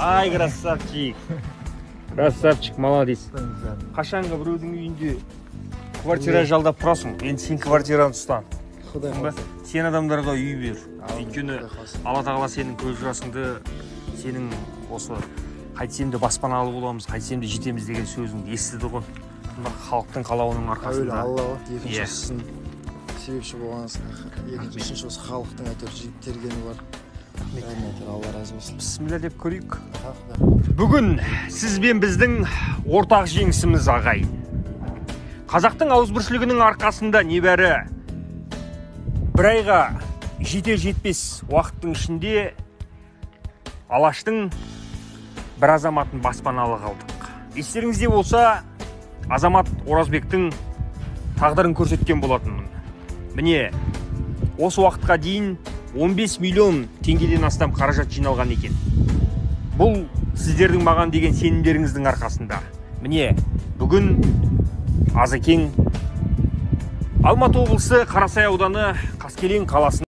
Ай, красавчик. Красавчик, молодец. Қашанғы біреудің үйінде квартира жалдап тұрасың, енді сен квартираны ұстан. Сен адамдарға үй бер. Өйткені Алла тағала сенің көз жасыңды, сенің осы қайтсем де баспаналы боламыз, қайтсем де жетеміз деген сөзіңді естіді ғой. Халықтың қалауының арқасында. Алла екіншісін себепші болғансың. Екіншісі осы халықтың әйтеуір жиып тергені бар. Алла разы болсын. Бісміллә деп көрейік. Бүгін сізбен біздің ортақ жеңісіміз ағай. Қазақтың ауызбіршілігінің арқасында небәрі бір айға жетер-жетпес уақыттың ішінде Алаштың бір азаматын баспаналы қалдық. Естеріңізде болса, Азамат Оразбектің тағдырын көрсеткен болатынмын. Міне, осы уақытқа дейін 15 миллион теңгеден астам қаражат жиналған екен. Бұл сіздердің маған деген сенімдеріңіздің арқасында. Міне, бүгін Азекең Алматы облысы Қарасай ауданы Қаскелең қаласында